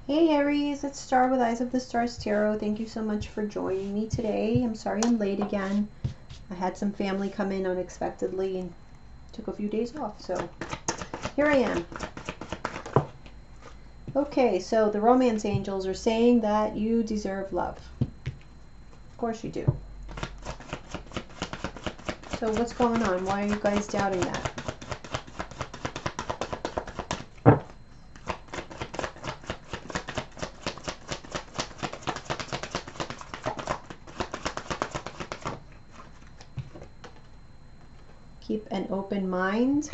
Hey Aries, it's Star with Eyes of the Stars Tarot. Thank you so much for joining me today. I'm sorry I'm late again. I had some family come in unexpectedly and took a few days off, so here I am. Okay, so the romance angels are saying that you deserve love. Of course you do. So what's going on? Why are you guys doubting that? Keep an open mind.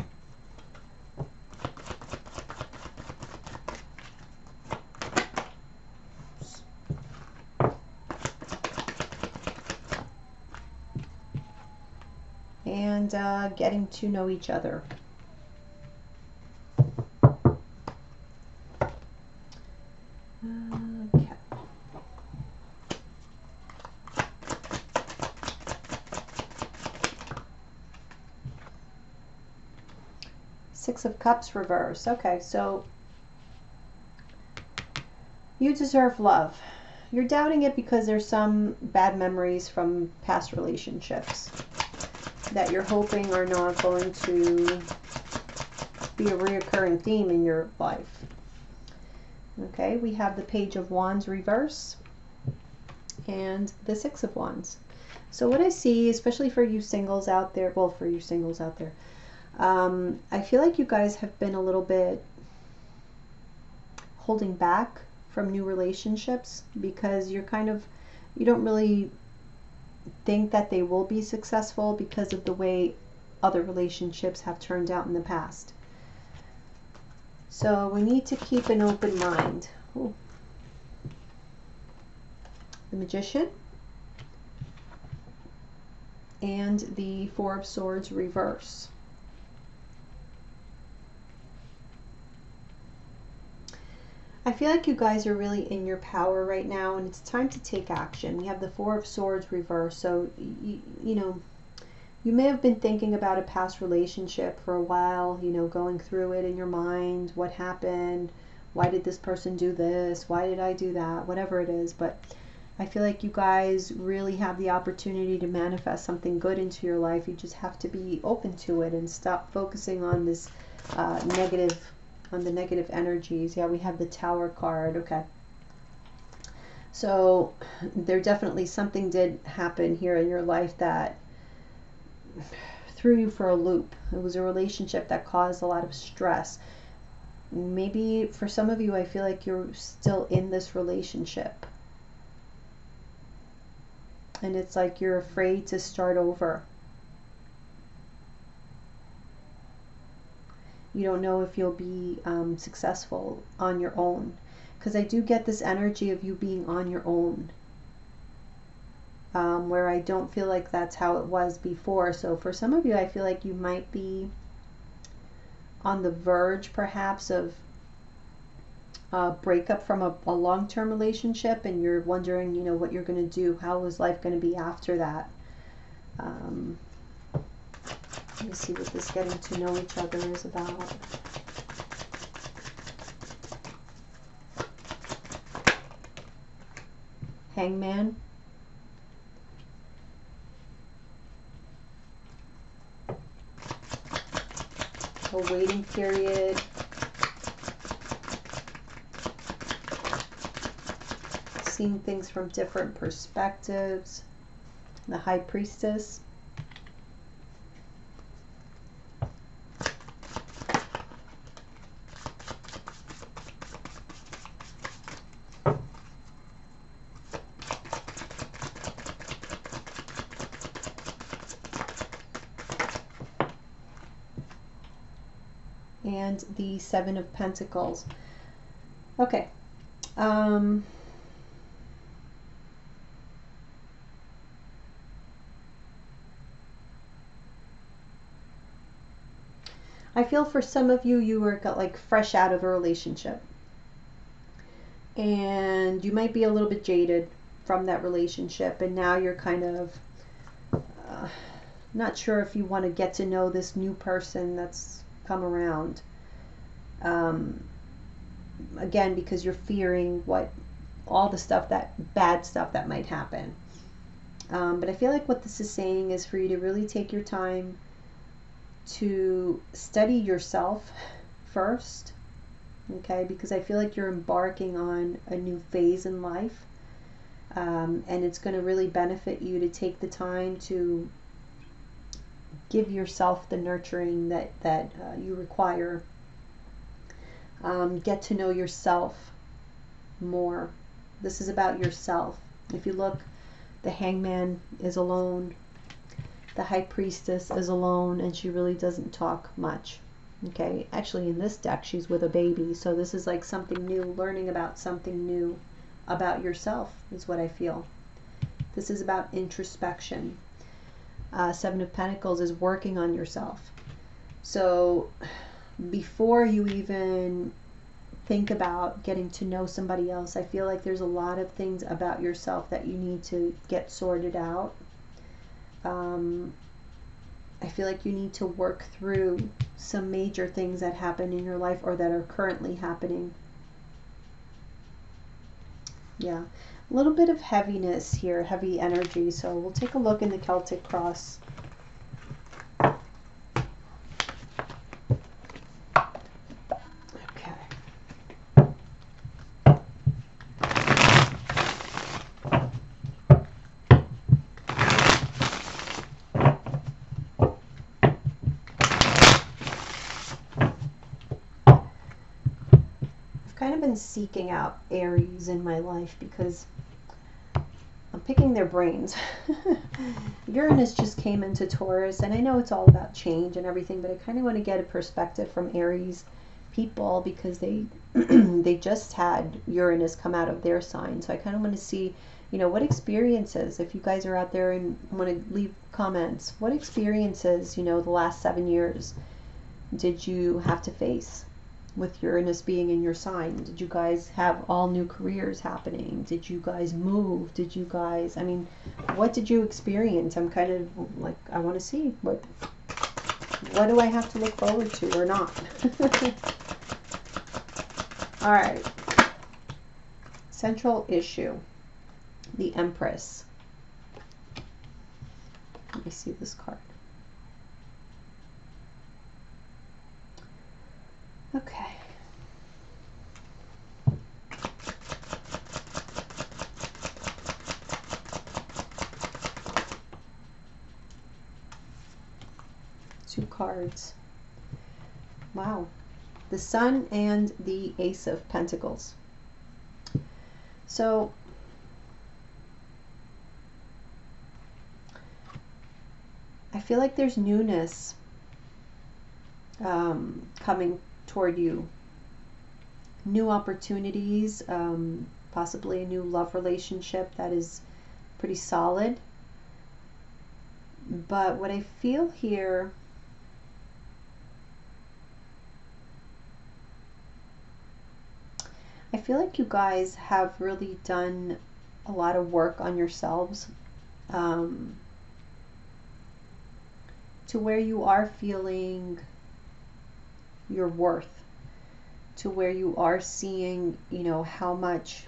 And getting to know each other. Okay. Six of Cups reverse. Okay, so you deserve love. You're doubting it because there's some bad memories from past relationships that you're hoping are not going to be a reoccurring theme in your life. Okay, we have the Page of Wands reverse and the Six of Wands. So what I see, especially for you singles out there, well, for you singles out there, I feel like you guys have been a little bit holding back from new relationships because you're kind of, you don't really think that they will be successful because of the way other relationships have turned out in the past. So we need to keep an open mind. Ooh. The Magician and the Four of Swords reverse. I feel like you guys are really in your power right now, and it's time to take action. We have the Four of Swords reverse, so you know, you may have been thinking about a past relationship for a while, you know, going through it in your mind. What happened? Why did this person do this? Why did I do that? Whatever it is, but I feel like you guys really have the opportunity to manifest something good into your life. You just have to be open to it and stop focusing on this negative energies. Yeah, we have the Tower card. Okay. So there definitely something did happen here in your life that threw you for a loop. It was a relationship that caused a lot of stress. Maybe for some of you, I feel like you're still in this relationship. And it's like you're afraid to start over. You don't know if you'll be successful on your own. Because I do get this energy of you being on your own. Where I don't feel like that's how it was before. So for some of you, I feel like you might be on the verge perhaps of a breakup from a long-term relationship, and you're wondering, you know, what you're going to do. How is life going to be after that? Let me see what this getting to know each other is about. Hangman. A waiting period. Seeing things from different perspectives. The High Priestess. And the Seven of Pentacles. Okay. I feel for some of you, you were like fresh out of a relationship. And you might be a little bit jaded from that relationship. And now you're kind of not sure if you want to get to know this new person that's come around. again, because you're fearing all the stuff, that bad stuff that might happen. But I feel like what this is saying is for you to really take your time to study yourself first, okay? Because I feel like you're embarking on a new phase in life, and it's going to really benefit you to take the time to give yourself the nurturing that you require. Get to know yourself more. This is about yourself. If you look, the Hangman is alone. The High Priestess is alone, and she really doesn't talk much. Okay, actually in this deck she's with a baby, so this is like something new, learning about something new about yourself is what I feel. This is about introspection. Seven of Pentacles is working on yourself. So before you even think about getting to know somebody else, I feel like there's a lot of things about yourself that you need to get sorted out. I feel like you need to work through some major things that happen in your life or that are currently happening. Yeah, a little bit of heaviness here, heavy energy. So we'll take a look in the Celtic cross. Kind of been seeking out Aries in my life because I'm picking their brains. Uranus just came into Taurus, and I know it's all about change and everything, but I kind of want to get a perspective from Aries people because they they just had Uranus come out of their sign. So I kind of want to see, you know, what experiences, if you guys are out there and want to leave comments, what experiences, you know, the last 7 years did you have to face with Uranus being in your sign? Did you guys have all new careers happening? Did you guys move? Did you guys, I mean, what did you experience? I'm kind of like, I want to see what do I have to look forward to or not? All right. Central issue, the Empress. Let me see this card. Okay. Two cards. Wow. The Sun and the Ace of Pentacles. So I feel like there's newness coming toward you. New opportunities, possibly a new love relationship that is pretty solid. But what I feel here, I feel like you guys have really done a lot of work on yourselves, to where you are feeling your worth, to where you are seeing, you know, how much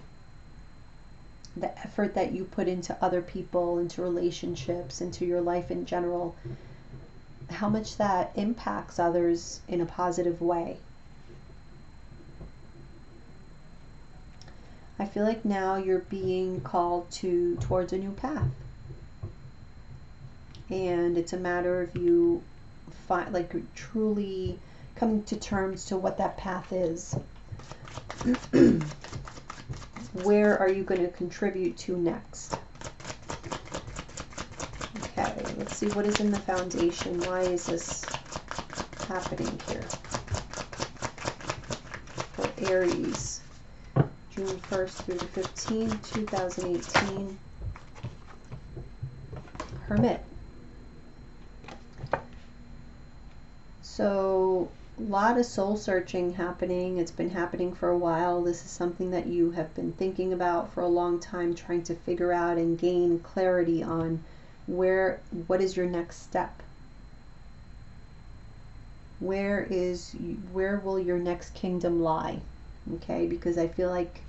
the effort that you put into other people, into relationships, into your life in general, how much that impacts others in a positive way. I feel like now you're being called towards a new path. And it's a matter of you truly coming to terms to what that path is. Where are you going to contribute to next? Okay, let's see what is in the foundation. Why is this happening here? For Aries, June 1st through the 15th, 2018. Hermit. So a lot of soul searching happening. It's been happening for a while. This is something that you have been thinking about for a long time, trying to figure out and gain clarity on what is your next step? Where will your next kingdom lie? okay? Because I feel like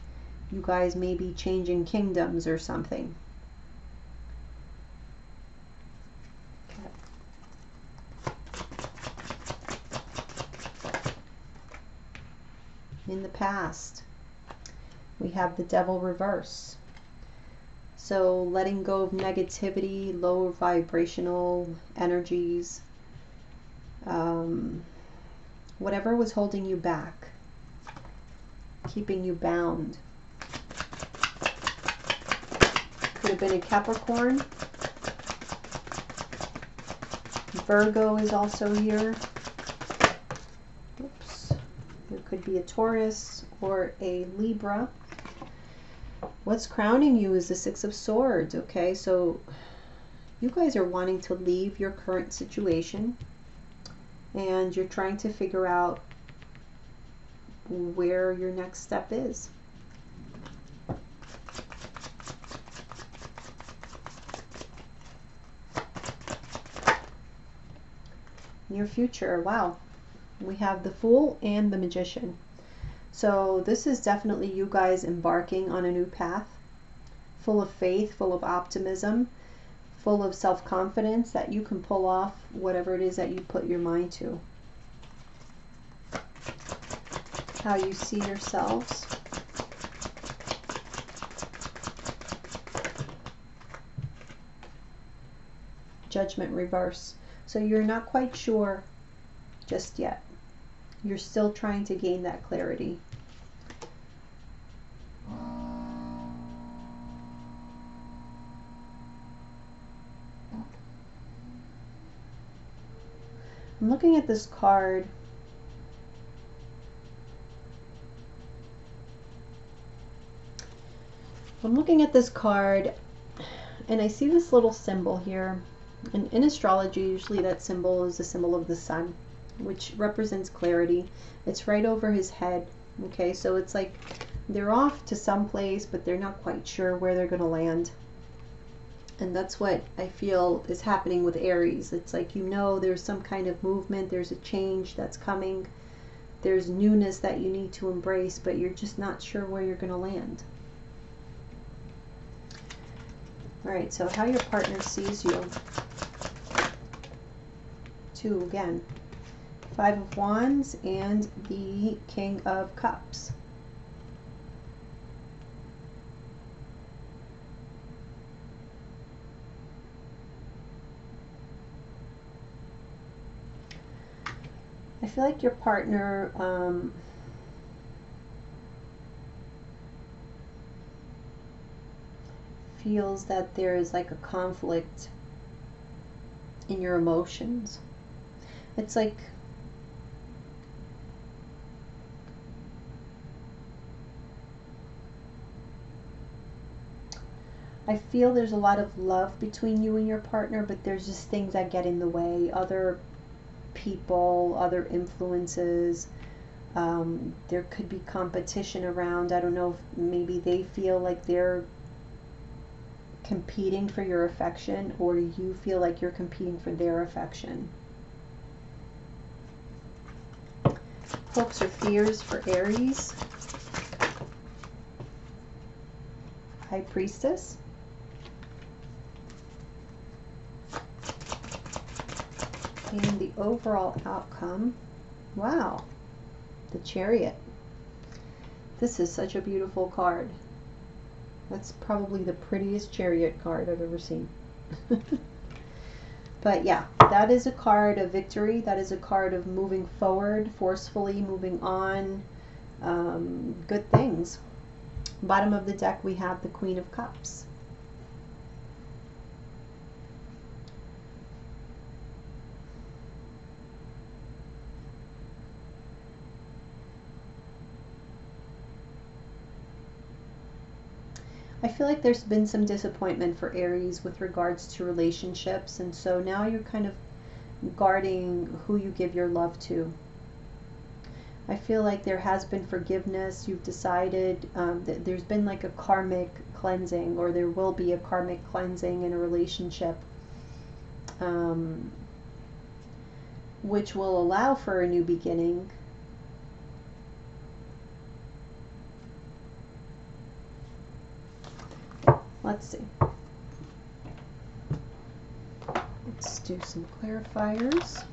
you guys may be changing kingdoms or something. In the past, we have the Devil reverse. So letting go of negativity, low vibrational energies, whatever was holding you back, keeping you bound. Could have been a Capricorn. Virgo is also here. Oops. There could be a Taurus or a Libra. What's crowning you is the Six of Swords, okay? So you guys are wanting to leave your current situation and you're trying to figure out where your next step is. Your future, wow. We have the Fool and the Magician. So this is definitely you guys embarking on a new path, full of faith, full of optimism, full of self-confidence that you can pull off whatever it is that you put your mind to. How you see yourselves. Judgment reverse. So you're not quite sure just yet. You're still trying to gain that clarity. I'm looking at this card. I'm looking at this card and I see this little symbol here. And in astrology, usually that symbol is the symbol of the sun, which represents clarity. It's right over his head. Okay, so it's like they're off to some place, but they're not quite sure where they're going to land. And that's what I feel is happening with Aries. It's like, you know, there's some kind of movement, there's a change that's coming, there's newness that you need to embrace, but you're just not sure where you're going to land. All right, so how your partner sees you. 2 again. 5 of Wands and the King of Cups. I feel like your partner feels that there is like a conflict in your emotions. It's like I feel there's a lot of love between you and your partner, but there's just things that get in the way. Other people, other influences. There could be competition around. I don't know if maybe they feel like they're competing for your affection, or you feel like you're competing for their affection. Hopes or fears for Aries. High Priestess. And the overall outcome. Wow. The Chariot. This is such a beautiful card. That's probably the prettiest Chariot card I've ever seen. But yeah, that is a card of victory. That is a card of moving forward, forcefully moving on. Good things. Bottom of the deck, we have the Queen of Cups. I feel like there's been some disappointment for Aries with regards to relationships, and so now you're kind of guarding who you give your love to. I feel like there has been forgiveness. You've decided that there's been like a karmic cleansing, or there will be a karmic cleansing in a relationship, which will allow for a new beginning. Let's see. Let's do some clarifiers.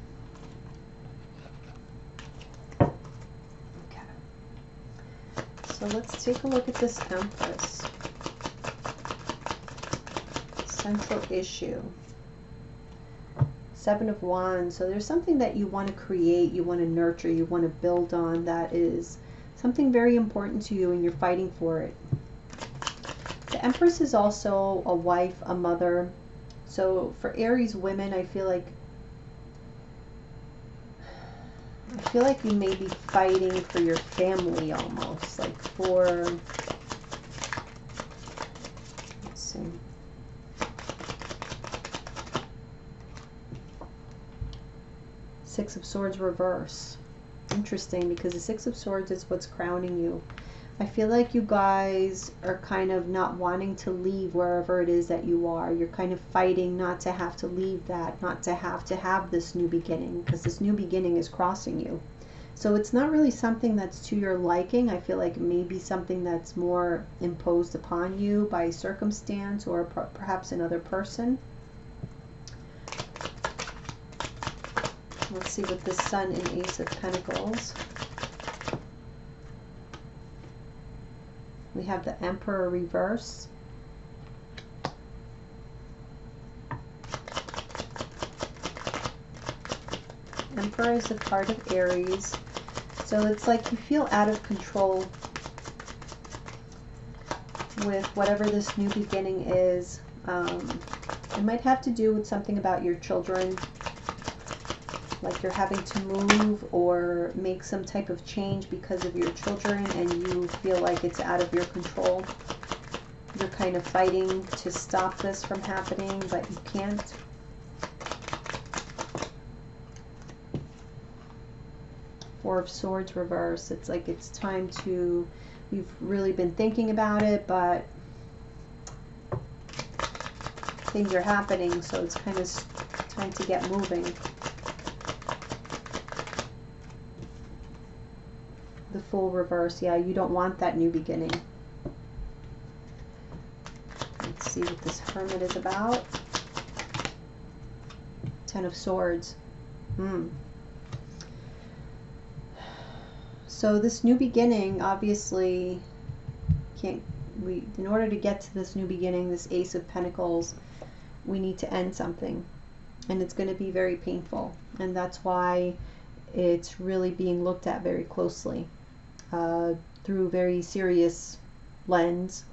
Okay. So let's take a look at this Empress. Central issue. Seven of Wands. So there's something that you want to create, you want to nurture, you want to build on, that is something very important to you, and you're fighting for it. The Empress is also a wife, a mother. So for Aries women, I feel like you may be fighting for your family almost, like for, let's see. Six of Swords reverse. Interesting, because the Six of Swords is what's crowning you. I feel like you guys are kind of not wanting to leave wherever it is that you are. You're kind of fighting not to have to leave that, not to have this new beginning, because this new beginning is crossing you. So it's not really something that's to your liking. I feel like maybe something that's more imposed upon you by circumstance or perhaps another person. Let's see with the Sun and Ace of Pentacles. We have the Emperor reverse. Emperor is a card of Aries. So it's like you feel out of control with whatever this new beginning is. It might have to do with something about your children. Like you're having to move or make some type of change because of your children, and you feel like it's out of your control. You're kind of fighting to stop this from happening, but you can't. Four of Swords reverse. It's like it's time to, you've really been thinking about it, but things are happening, so it's kind of time to get moving. The Fool reverse. Yeah, you don't want that new beginning. Let's see what this Hermit is about. Ten of Swords. So this new beginning, obviously, in order to get to this new beginning, this Ace of Pentacles, we need to end something, and it's going to be very painful, and that's why it's really being looked at very closely. Through very serious lens,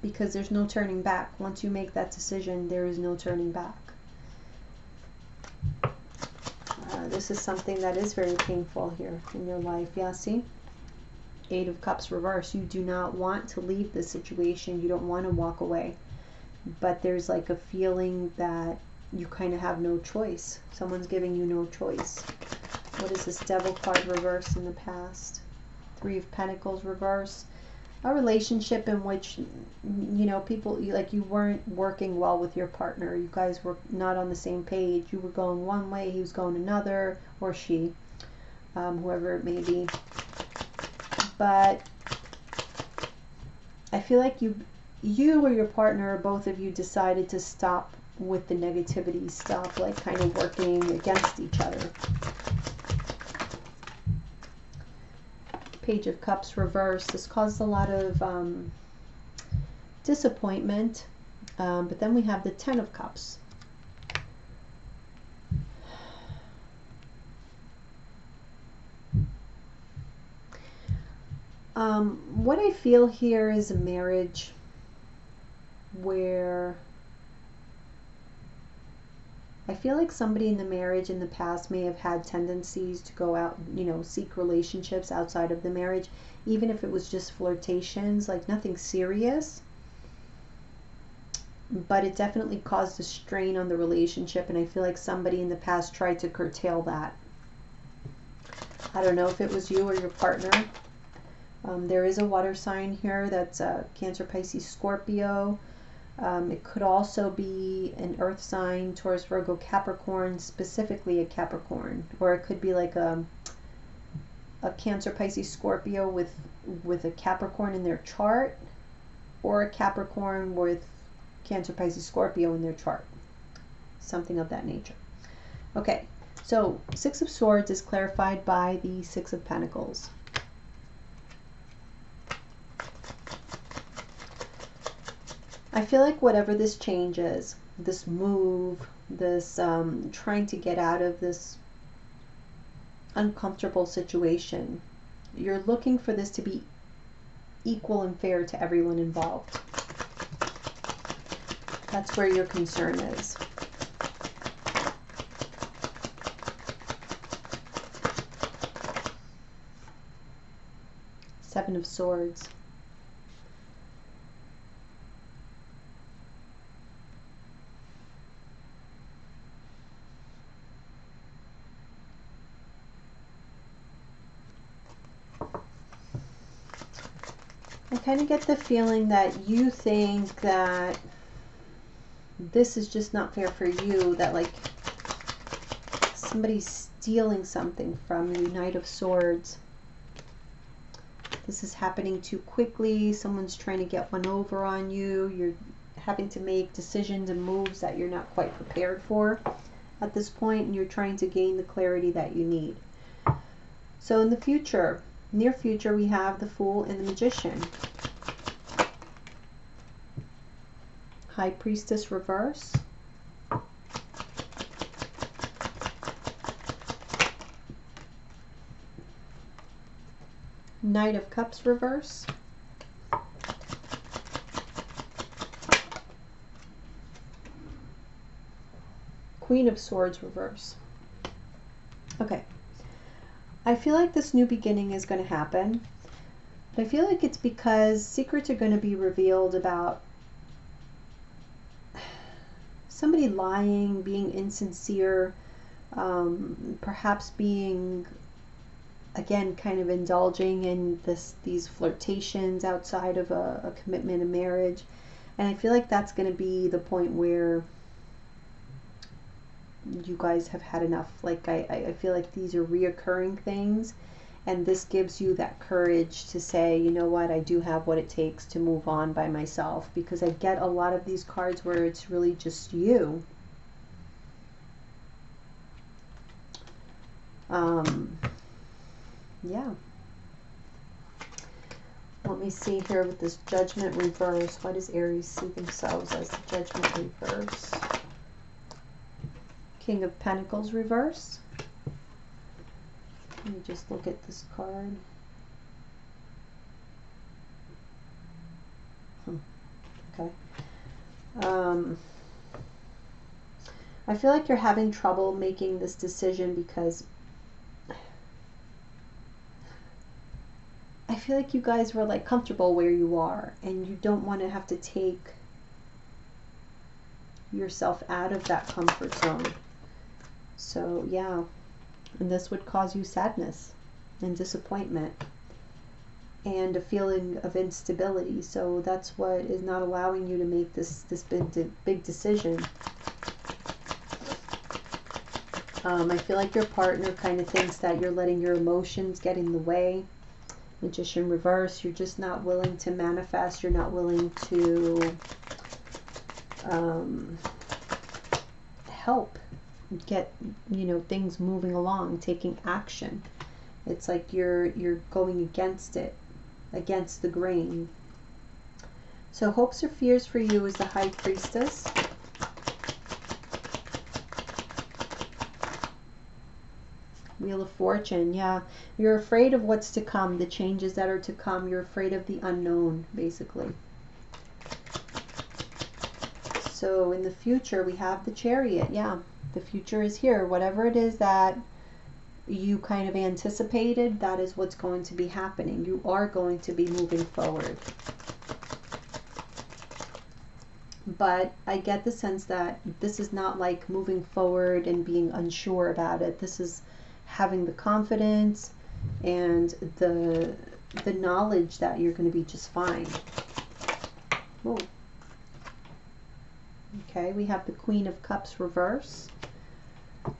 because there's no turning back. Once you make that decision, there is no turning back. This is something that is very painful here in your life. Yeah, see? Eight of Cups reverse. You do not want to leave this situation. You don't want to walk away. But there's like a feeling that you kind of have no choice. Someone's giving you no choice. What is this Devil card reverse in the past? Three of Pentacles reverse. A relationship in which, you know, you weren't working well with your partner. You guys were not on the same page. You were going one way, he was going another, or she, whoever it may be. But I feel like you or your partner, both of you, decided to stop with the negativity, stop like kind of working against each other. Page of Cups reverse. This caused a lot of disappointment, but then we have the Ten of Cups. What I feel here is a marriage where I feel like somebody in the marriage in the past may have had tendencies to go out, you know, seek relationships outside of the marriage, even if it was just flirtations, like nothing serious. But it definitely caused a strain on the relationship, and I feel like somebody in the past tried to curtail that. I don't know if it was you or your partner. There is a water sign here that's Cancer, Pisces, Scorpio. It could also be an earth sign, Taurus, Virgo, Capricorn, specifically a Capricorn. Or it could be like a Cancer, Pisces, Scorpio with a Capricorn in their chart. or a Capricorn with Cancer, Pisces, Scorpio in their chart. Something of that nature. Okay, so Six of Swords is clarified by the Six of Pentacles. I feel like whatever this change is, this move, this trying to get out of this uncomfortable situation, you're looking for this to be equal and fair to everyone involved. That's where your concern is. Seven of Swords. I kind of get the feeling that you think that this is just not fair for you, that like somebody's stealing something from you. Knight of Swords. This is happening too quickly. Someone's trying to get one over on you. You're having to make decisions and moves that you're not quite prepared for at this point, and you're trying to gain the clarity that you need. So in the future, near future, we have the Fool and the Magician. High Priestess reverse. Knight of Cups reverse. Queen of Swords reverse. Okay. I feel like this new beginning is going to happen. But I feel like it's because secrets are going to be revealed about somebody lying, being insincere, perhaps being, again, kind of indulging in these flirtations outside of a commitment, a marriage. And I feel like that's going to be the point where you guys have had enough. Like, I feel like these are reoccurring things, and this gives you that courage to say, you know what, I do have what it takes to move on by myself, because I get a lot of these cards where it's really just you. Yeah. Let me see here with this Judgment reverse. Why does Aries see themselves as the Judgment reverse? King of Pentacles reverse. Let me just look at this card. Okay. I feel like you're having trouble making this decision because I feel like you guys were like comfortable where you are, and you don't want to have to take yourself out of that comfort zone. So yeah, and this would cause you sadness and disappointment and a feeling of instability. So that's what is not allowing you to make this big decision. I feel like your partner kind of thinks that you're letting your emotions get in the way. Magician reverse, you're just not willing to manifest, you're not willing to help get, you know, things moving along, taking action. It's like you're going against it, against the grain. So hopes or fears for you is the High Priestess. Wheel of Fortune, yeah. You're afraid of what's to come, the changes that are to come. You're afraid of the unknown, basically. So in the future, we have the Chariot, yeah. The future is here. Whatever it is that you kind of anticipated, that is what's going to be happening. You are going to be moving forward. But I get the sense that this is not like moving forward and being unsure about it. This is having the confidence and the knowledge that you're going to be just fine. Ooh. Okay, we have the Queen of Cups reverse.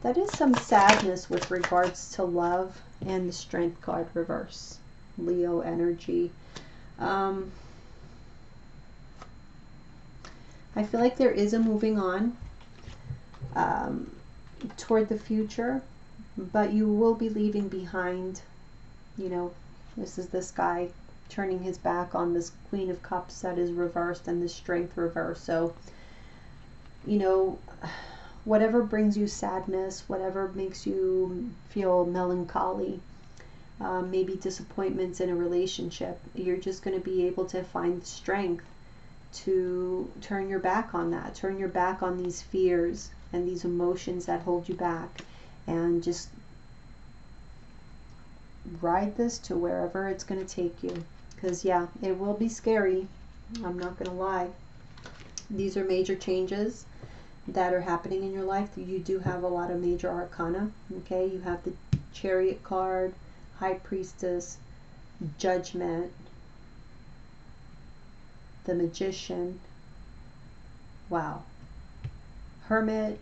That is some sadness with regards to love, and the Strength card reverse. Leo energy. I feel like there is a moving on toward the future, but you will be leaving behind, you know, this is this guy turning his back on this Queen of Cups that is reversed and the Strength reversed. So, you know, whatever brings you sadness, whatever makes you feel melancholy, maybe disappointments in a relationship, you're just going to be able to find strength to turn your back on that, turn your back on these fears and these emotions that hold you back, and just ride this to wherever it's going to take you. Because yeah, it will be scary, I'm not going to lie. These are major changes that are happening in your life. You do have a lot of major arcana. Okay, you have the Chariot card, High Priestess, Judgment, the Magician, wow, Hermit,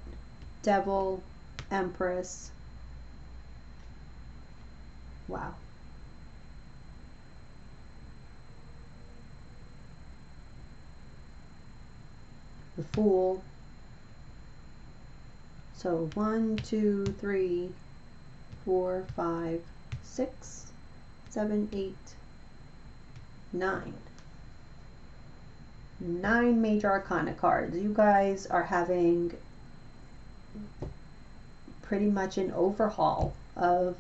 Devil, Empress, wow. The Fool. So 1, 2, 3, 4, 5, 6, 7, 8, 9. 9 major arcana cards. You guys are having pretty much an overhaul of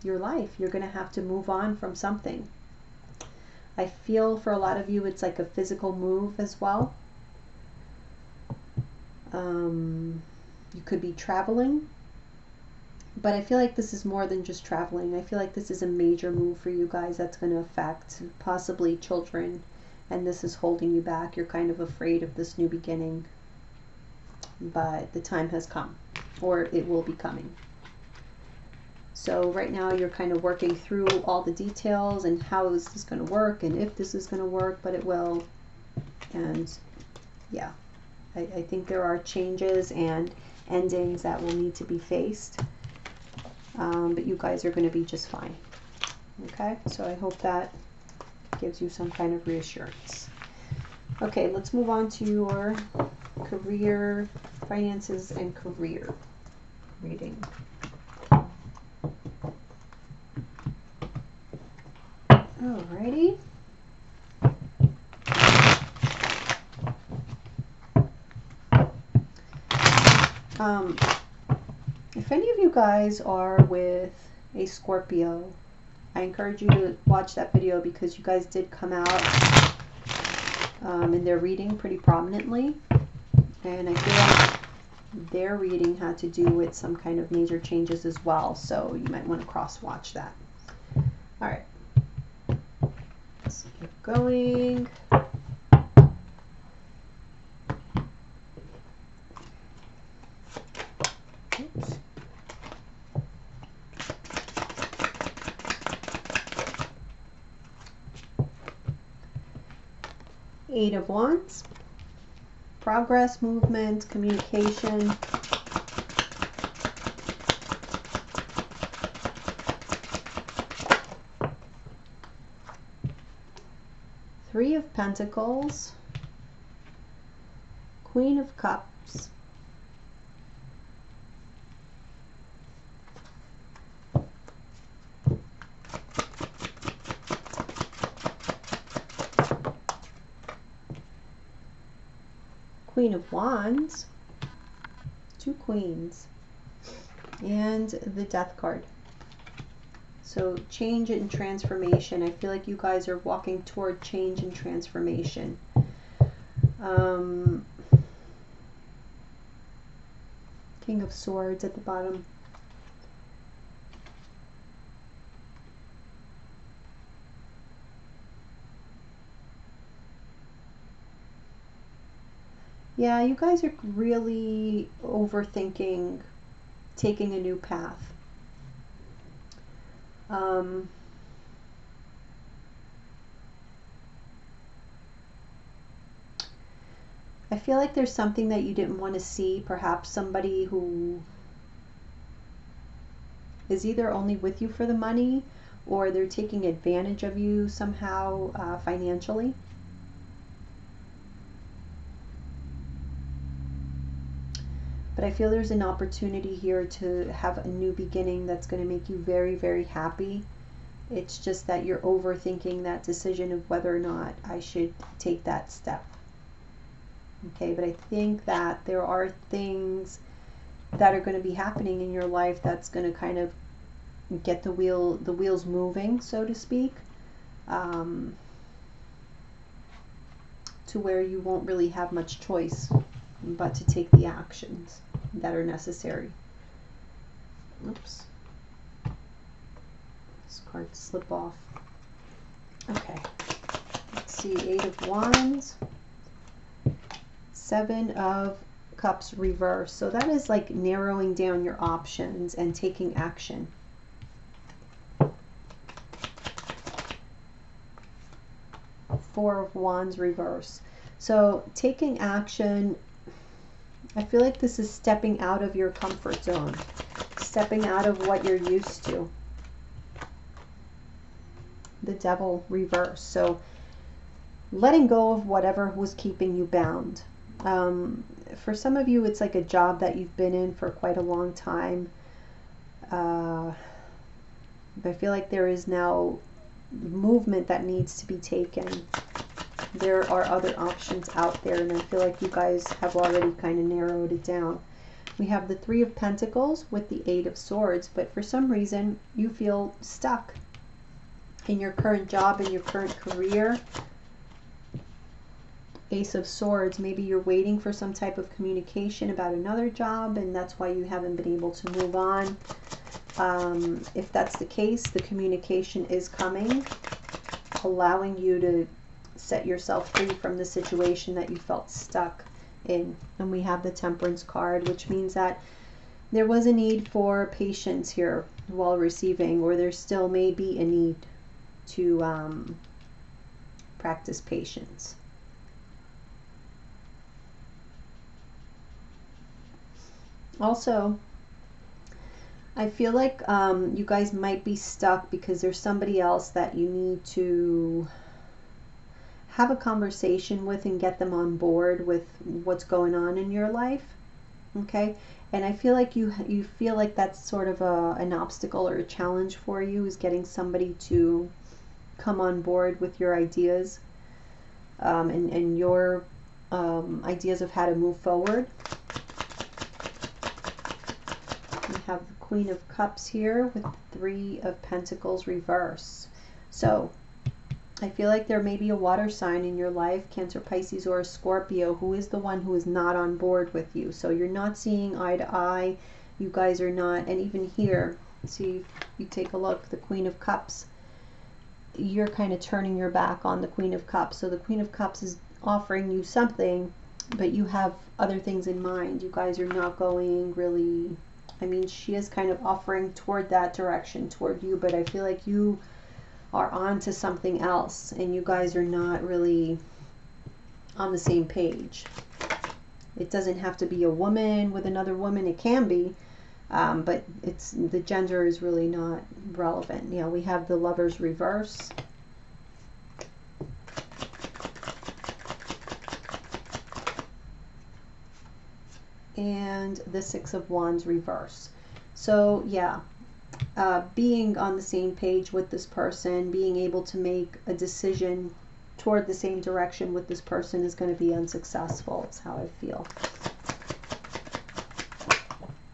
your life. You're going to have to move on from something. I feel for a lot of you it's like a physical move as well. You could be traveling, but I feel like this is more than just traveling. I feel like this is a major move for you guys that's going to affect possibly children, and this is holding you back. You're kind of afraid of this new beginning, but the time has come, or it will be coming. So right now you're kind of working through all the details and how is this going to work and if this is going to work, but it will. And yeah, I think there are changes and endings that will need to be faced, but you guys are going to be just fine. Okay, so I hope that gives you some kind of reassurance. Okay, let's move on to your career, finances, and career reading. Alrighty. If any of you guys are with a Scorpio, I encourage you to watch that video because you guys did come out in their reading pretty prominently, and I feel like their reading had to do with some kind of major changes as well, so you might want to cross-watch that. Alright, let's keep going. Oops. Eight of Wands, progress, movement, communication. Three of Pentacles, Queen of Cups, Queen of Wands, 2 Queens, and the Death card. So change and transformation. I feel like you guys are walking toward change and transformation. King of Swords at the bottom. Yeah, you guys are really overthinking taking a new path. I feel like there's something that you didn't want to see, perhaps somebody who is either only with you for the money or they're taking advantage of you somehow financially. But I feel there's an opportunity here to have a new beginning that's going to make you very, very happy. It's just that you're overthinking that decision of whether or not I should take that step. Okay, but I think that there are things that are going to be happening in your life that's going to kind of get the wheels moving, so to speak, to where you won't really have much choice but to take the actions that are necessary. Oops. This card slip off. Okay. Let's see. 8 of Wands. 7 of Cups reverse. So that is like narrowing down your options and taking action. 4 of Wands reverse. So taking action, I feel like this is stepping out of your comfort zone, stepping out of what you're used to. The Devil reverse. So letting go of whatever was keeping you bound. For some of you, it's like a job that you've been in for quite a long time. I feel like there is now movement that needs to be taken. There are other options out there, and I feel like you guys have already kind of narrowed it down. We have the 3 of Pentacles with the 8 of Swords, but for some reason you feel stuck in your current job, in your current career. Ace of Swords, maybe you're waiting for some type of communication about another job, and that's why you haven't been able to move on. If that's the case, the communication is coming, allowing you to set yourself free from the situation that you felt stuck in. And we have the Temperance card, which means that there was a need for patience here while receiving, or there still may be a need to practice patience. Also, I feel like you guys might be stuck because there's somebody else that you need to have a conversation with and get them on board with what's going on in your life. Okay, and I feel like you feel like that's sort of an obstacle or a challenge for you, is getting somebody to come on board with your ideas and your ideas of how to move forward. We have the Queen of Cups here with the 3 of Pentacles reverse. So I feel like there may be a water sign in your life, Cancer, Pisces, or a Scorpio, who is the one who is not on board with you. So you're not seeing eye to eye. You guys are not, and even here, see, you take a look, the Queen of Cups, you're kind of turning your back on the Queen of Cups. So the Queen of Cups is offering you something, but you have other things in mind. You guys are not going really, I mean, she is kind of offering toward that direction, toward you, but I feel like you are on to something else and you guys are not really on the same page. It doesn't have to be a woman with another woman. It can be, but it's, the gender is really not relevant. You know, we have the Lovers reverse. And the 6 of Wands reverse. So yeah, being on the same page with this person, being able to make a decision toward the same direction with this person is going to be unsuccessful. That's how I feel.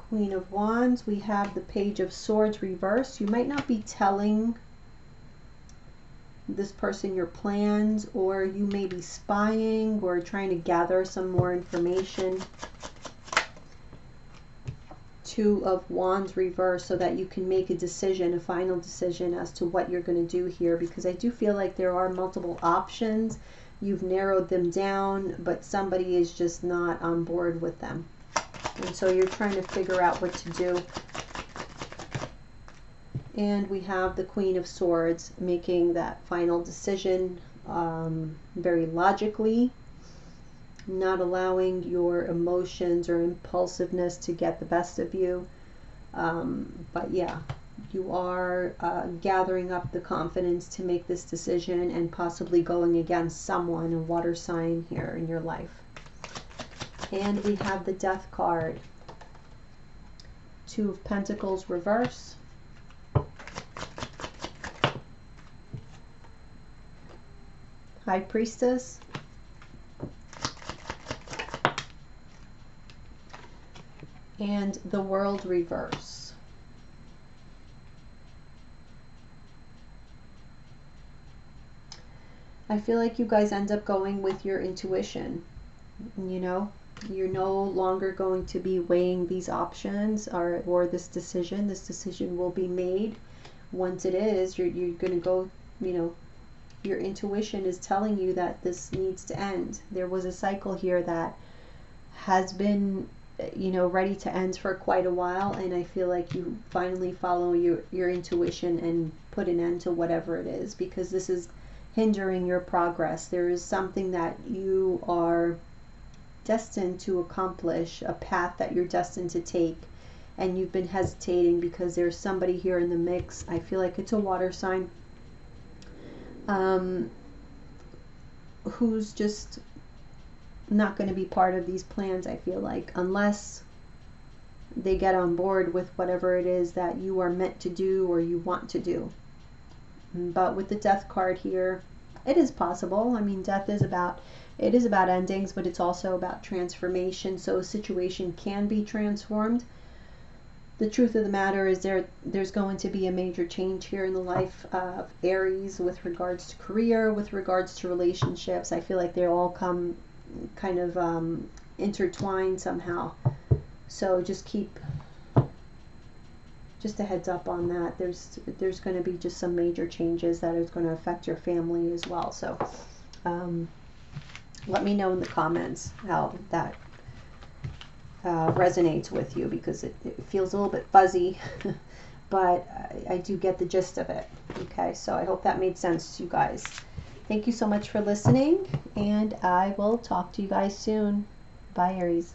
Queen of Wands, we have the Page of Swords reverse. You might not be telling this person your plans, or you may be spying or trying to gather some more information. 2 of Wands reverse, so that you can make a decision, a final decision as to what you're going to do here, because I do feel like there are multiple options. You've narrowed them down, but somebody is just not on board with them. And so you're trying to figure out what to do. And we have the Queen of Swords making that final decision very logically, not allowing your emotions or impulsiveness to get the best of you. But yeah, you are gathering up the confidence to make this decision and possibly going against someone, a water sign here in your life. And we have the Death card. Two of Pentacles reverse. High Priestess. And the World reverse. I feel like you guys end up going with your intuition. You know, you're no longer going to be weighing these options or this decision. This decision will be made. Once it is, you're going to go, you know, your intuition is telling you that this needs to end. There was a cycle here that has been, you know, ready to end for quite a while, and I feel like you finally follow your intuition and put an end to whatever it is, because this is hindering your progress. There is something that you are destined to accomplish, a path that you're destined to take, and you've been hesitating because there's somebody here in the mix. I feel like it's a water sign who's just not going to be part of these plans, I feel like, unless they get on board with whatever it is that you are meant to do or you want to do. But with the Death card here, it is possible. I mean, death is about, it is about endings, but it's also about transformation. So a situation can be transformed. The truth of the matter is there's going to be a major change here in the life of Aries with regards to career, with regards to relationships. I feel like they all come kind of intertwined somehow. So just a heads up on that. There's going to be just some major changes that is going to affect your family as well. So let me know in the comments how that resonates with you, because it feels a little bit fuzzy, but I do get the gist of it. Okay, so I hope that made sense to you guys. Thank you so much for listening, and I will talk to you guys soon. Bye, Aries.